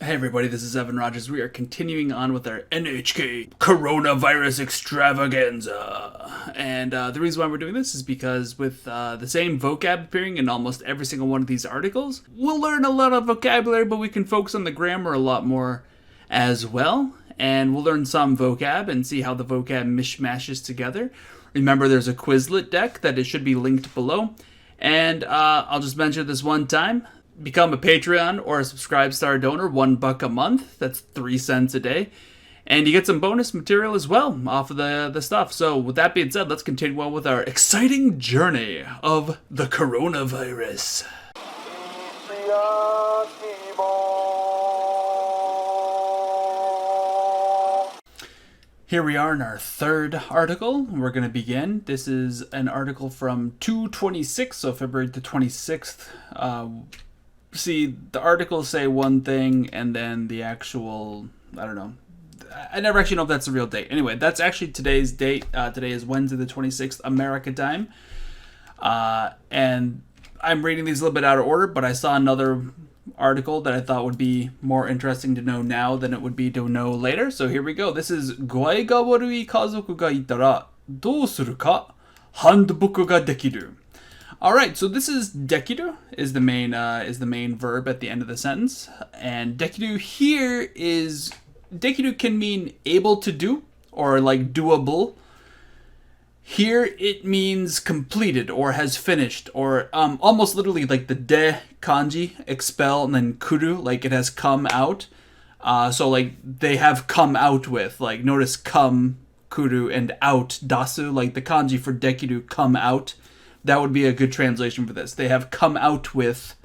Hey everybody, this is Evan Rogers. We are continuing on with our NHK Coronavirus Extravaganza. And the reason why we're doing this is because with the same vocab appearing in almost every single one of these articles, we'll learn a lot of vocabulary, but we can focus on the grammar a lot more as well. And we'll learn some vocab and see how the vocab mishmashes together. Remember, there's a Quizlet deck that it should be linked below. And I'll just mention this one time. Become a Patreon or a Subscribe Star donor, $1 a month. That's 3 cents a day. And you get some bonus material as well off of the stuff. So with that being said, let's continue on with our exciting journey of the coronavirus. Here we are in our third article. We're going to begin. This is an article from 2/26, so February the 26th. See, the articles say one thing, and then the actual, I don't know. I never actually know if that's the real date. Anyway, that's actually today's date. Today is Wednesday the 26th, America time. And I'm reading these a little bit out of order, but I saw another article that I thought would be more interesting to know now than it would be to know later. So here we go. This is 具合が悪い家族がいたらどうするかハンドブックができる. All right, so this is dekiru is the main verb at the end of the sentence, and dekiru here is dekiru can mean able to do or like doable. Here it means completed or has finished or almost literally like the de kanji, expel, and then kuru, like it has come out. So like they have come out with, like notice come, kuru, and out, dasu, like the kanji for dekiru, come out. That would be a good translation for this. They have come out with.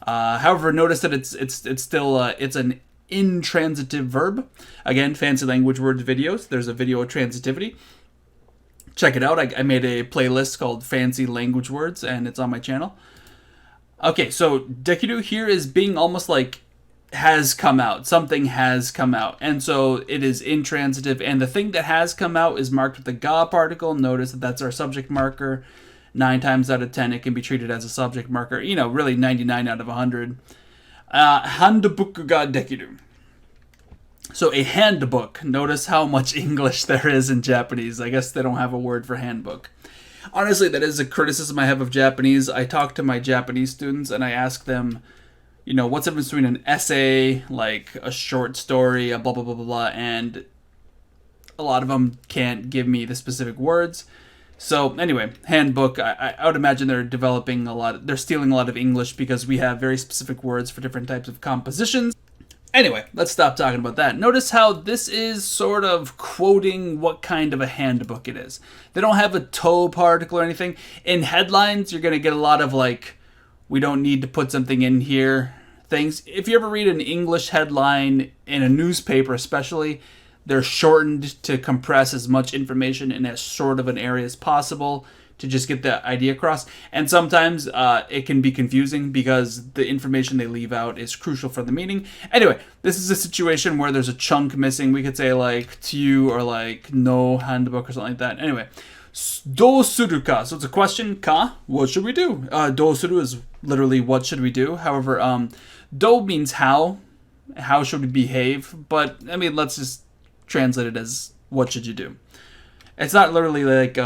However, notice that it's still it's an intransitive verb. Again, fancy language words videos. There's a video of transitivity. Check it out. I made a playlist called Fancy Language Words, and it's on my channel. Okay, so dekiru here is being almost like has come out. Something has come out. And so it is intransitive, and the thing that has come out is marked with the ga particle. Notice that that's our subject marker. 9 times out of 10, it can be treated as a subject marker. You know, really 99 out of 100. Handbook ga dekiru. So a handbook. Notice how much English there is in Japanese. I guess they don't have a word for handbook. Honestly, that is a criticism I have of Japanese. I talk to my Japanese students and I ask them, you know, what's the difference between an essay, like a short story, a blah, blah, blah, blah, blah, and a lot of them can't give me the specific words. So anyway, handbook, I would imagine they're they're stealing a lot of English because we have very specific words for different types of compositions. Anyway, let's stop talking about that. Notice how this is sort of quoting what kind of a handbook it is. They don't have a to particle or anything. In headlines, you're going to get a lot of like, we don't need to put something in here things. If you ever read an English headline in a newspaper especially, they're shortened to compress as much information in as short of an area as possible to just get the idea across. And sometimes it can be confusing because the information they leave out is crucial for the meaning. Anyway, this is a situation where there's a chunk missing. We could say like to or like no handbook or something like that. Anyway, do suru ka. So it's a question. Ka, what should we do? Do suru is literally what should we do. However, do means how. How should we behave? But I mean, let's just translate it as what should you do. It's not literally like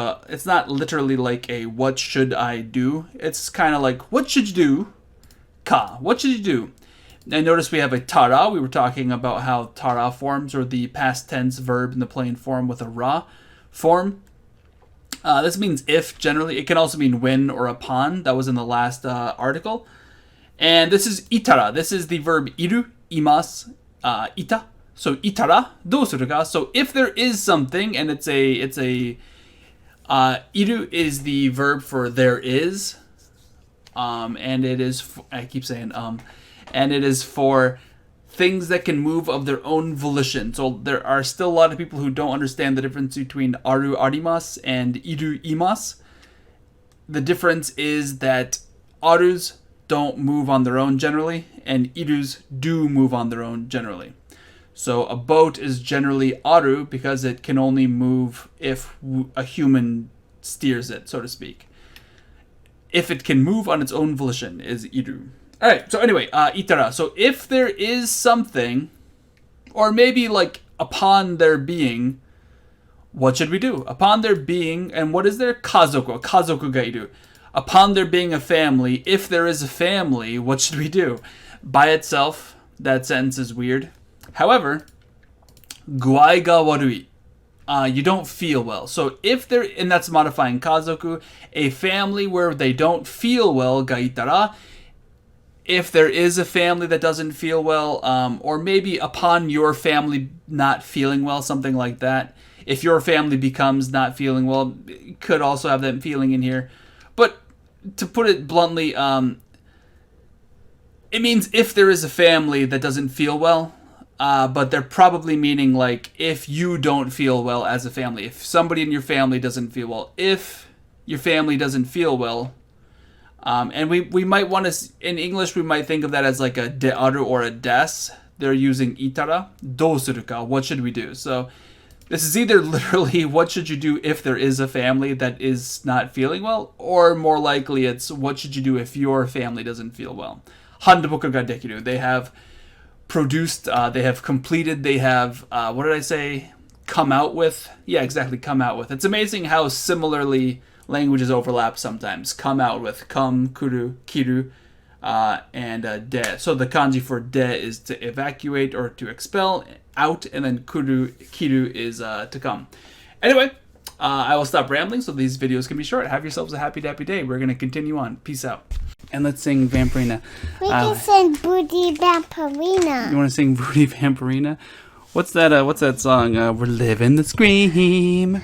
a what should I do. It's kind of like what should you do? Ka, what should you do? And notice we have a tara. We were talking about how tara forms or the past tense verb in the plain form with a ra form. This means if generally. It can also mean when or upon. That was in the last article. And this is itara. This is the verb iru, imasu, ita. So itara, do suru ka. So if there is something, and it's a iru is the verb for there is, and it is I keep saying and it is for things that can move of their own volition. So there are still a lot of people who don't understand the difference between aru arimasu and iru imasu. The difference is that arus don't move on their own generally, and irus do move on their own generally. So a boat is generally aru because it can only move if a human steers it, so to speak. If it can move on its own volition is iru. All right. So anyway, itara. So if there is something, or maybe like upon their being, what should we do? Upon their being, and what is there? Kazoku. Kazoku ga iru. Upon there being a family, if there is a family, what should we do? By itself, that sentence is weird. However, guai ga warui. You don't feel well. So if there, and that's modifying kazoku, a family where they don't feel well, ga itara. If there is a family that doesn't feel well, or maybe upon your family not feeling well, something like that. If your family becomes not feeling well, it could also have that feeling in here. But to put it bluntly, it means if there is a family that doesn't feel well, but they're probably meaning like if you don't feel well as a family. If somebody in your family doesn't feel well. If your family doesn't feel well. And we might want to, in English, we might think of that as like a dearu or a des. They're using itara. Dosuru ka, what should we do? So this is either literally what should you do if there is a family that is not feeling well, or more likely it's what should you do if your family doesn't feel well. Handoboku ga dekiru. They have produced, they have completed, they have, what did I say? Come out with? Yeah, exactly, come out with. It's amazing how similarly languages overlap sometimes. Come out with, come, kuru, kiru, and de. So the kanji for de is to evacuate or to expel, out, and then kuru, kiru is to come. Anyway, I will stop rambling so these videos can be short. Have yourselves a happy, happy day. We're going to continue on. Peace out. And let's sing Vampirina. We can sing Booty Vampirina. You want to sing Booty Vampirina? What's that song? We're living the scream.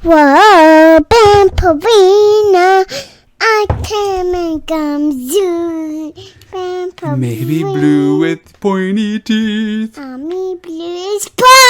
Whoa, Vampirina, I can make zoo. Vampirina. Maybe blue with pointy teeth. Me blue is purple.